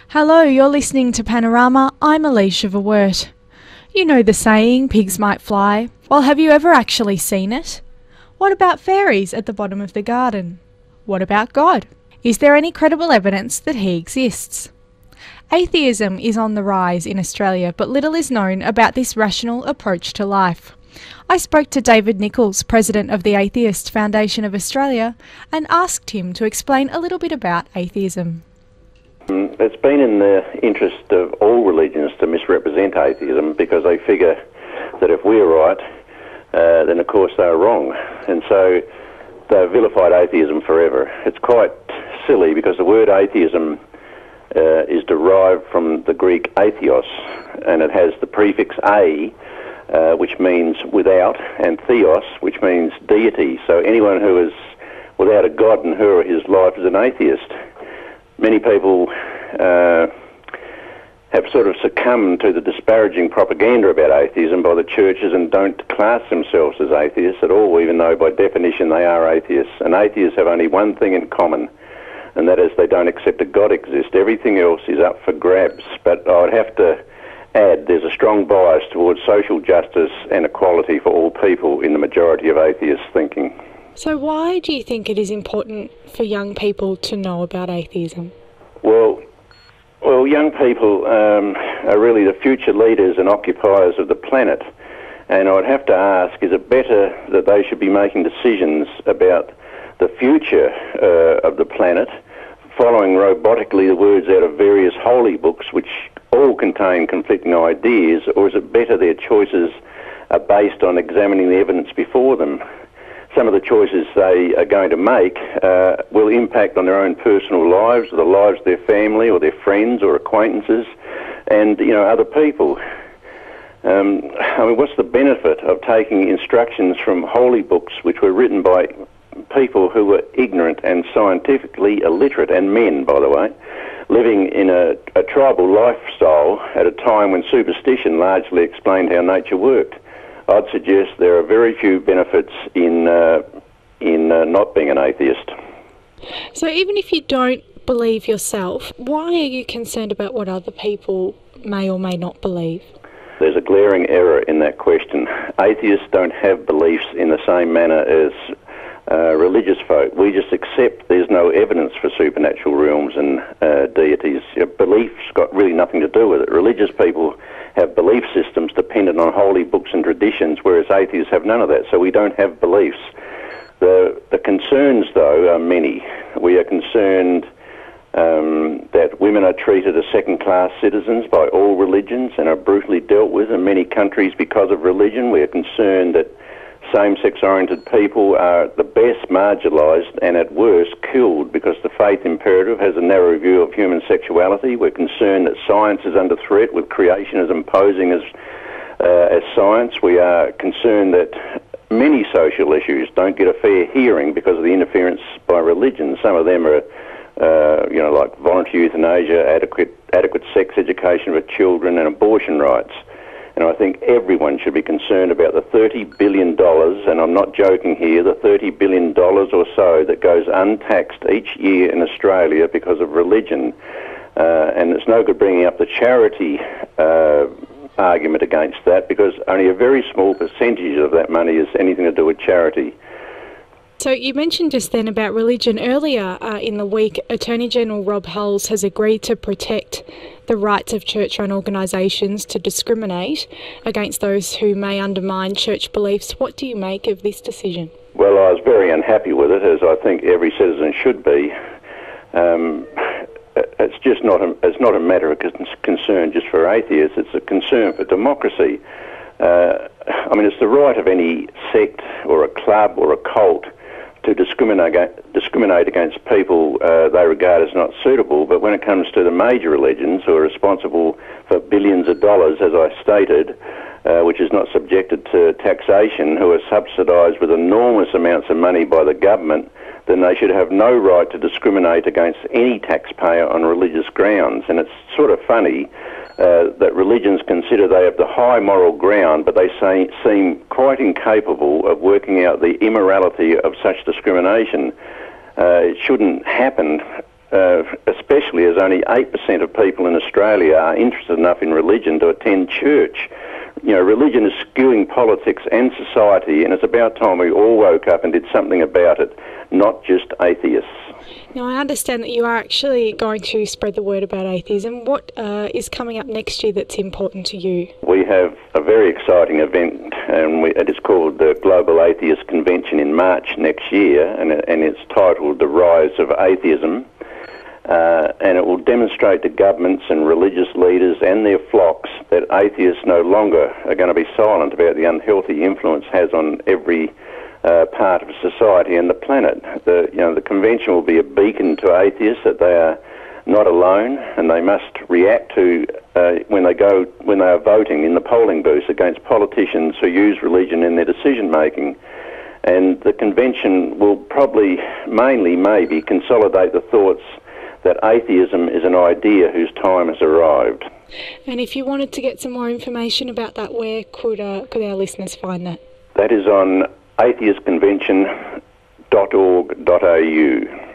Hello, you're listening to Panorama. I'm Aleisha Verwoert. You know the saying, pigs might fly. Well, have you ever actually seen it? What about fairies at the bottom of the garden? What about God? Is there any credible evidence that he exists? Atheism is on the rise in Australia, but little is known about this rational approach to life. I spoke to David Nicholls, president of the Atheist Foundation of Australia, and asked him to explain a little bit about atheism. It's been in the interest of all religions to misrepresent atheism because they figure that if we're right, then of course they're wrong. And so they've vilified atheism forever. It's quite silly because the word atheism is derived from the Greek atheos, and it has the prefix a, which means without, and theos, which means deity. So anyone who is without a god in her or his life is an atheist. Many people have sort of succumbed to the disparaging propaganda about atheism by the churches and don't class themselves as atheists at all, even though by definition they are atheists. And atheists have only one thing in common, and that is they don't accept that God exists. Everything else is up for grabs. But I would have to add there's a strong bias towards social justice and equality for all people in the majority of atheist thinking. So why do you think it is important for young people to know about atheism? Well, young people are really the future leaders and occupiers of the planet. And I'd have to ask, is it better that they should be making decisions about the future of the planet, following robotically the words out of various holy books which all contain conflicting ideas, or is it better their choices are based on examining the evidence before them? Some of the choices they are going to make will impact on their own personal lives, or the lives of their family, or their friends, or acquaintances, and other people. What's the benefit of taking instructions from holy books which were written by people who were ignorant and scientifically illiterate, and men, by the way, living in a tribal lifestyle at a time when superstition largely explained how nature worked? I'd suggest there are very few benefits in not being an atheist. So even if you don't believe yourself, why are you concerned about what other people may or may not believe? There's a glaring error in that question. Atheists don't have beliefs in the same manner as religious folk. We just accept there's no evidence for supernatural realms and deities. Belief's got really nothing to do with it. Religious people have belief systems dependent on holy books and traditions, whereas atheists have none of that, so we don't have beliefs. The concerns, though, are many. We are concerned that women are treated as second-class citizens by all religions and are brutally dealt with in many countries because of religion. We are concerned that same-sex oriented people are at the best marginalised and at worst killed because the faith imperative has a narrow view of human sexuality. We're concerned that science is under threat with creationism posing as science. We are concerned that many social issues don't get a fair hearing because of the interference by religion. Some of them are like voluntary euthanasia, adequate sex education for children and abortion rights. And I think everyone should be concerned about the $30 billion, and I'm not joking here, the $30 billion or so that goes untaxed each year in Australia because of religion. And it's no good bringing up the charity argument against that, because only a very small percentage of that money is anything to do with charity. So you mentioned just then about religion. Earlier in the week, Attorney General Rob Hulls has agreed to protect the rights of church-run organisations to discriminate against those who may undermine church beliefs. What do you make of this decision? Well, I was very unhappy with it, as I think every citizen should be. It's not a matter of concern just for atheists, it's a concern for democracy. It's the right of any sect or a club or a cult to discriminate against people they regard as not suitable, but when it comes to the major religions who are responsible for billions of dollars, as I stated, which is not subjected to taxation, who are subsidised with enormous amounts of money by the government, then they should have no right to discriminate against any taxpayer on religious grounds. And it's sort of funny that religions consider they have the high moral ground, but they seem quite incapable of working out the immorality of such discrimination. It shouldn't happen especially as only 8% of people in Australia are interested enough in religion to attend church. You know, religion is skewing politics and society, and it's about time we all woke up and did something about it, not just atheists. Now, I understand that you are actually going to spread the word about atheism. What is coming up next year that's important to you? We have a very exciting event, and it is called the Global Atheist Convention in March next year, and it's titled The Rise of Atheism. And it will demonstrate to governments and religious leaders and their flocks that atheists no longer are going to be silent about the unhealthy influence it has on every part of society and the planet. The convention will be a beacon to atheists that they are not alone, and they must react to when they are voting in the polling booths against politicians who use religion in their decision making. And the convention will probably, mainly maybe, consolidate the thoughts that atheism is an idea whose time has arrived. And if you wanted to get some more information about that, where could our listeners find that? That is on atheistconvention.org.au.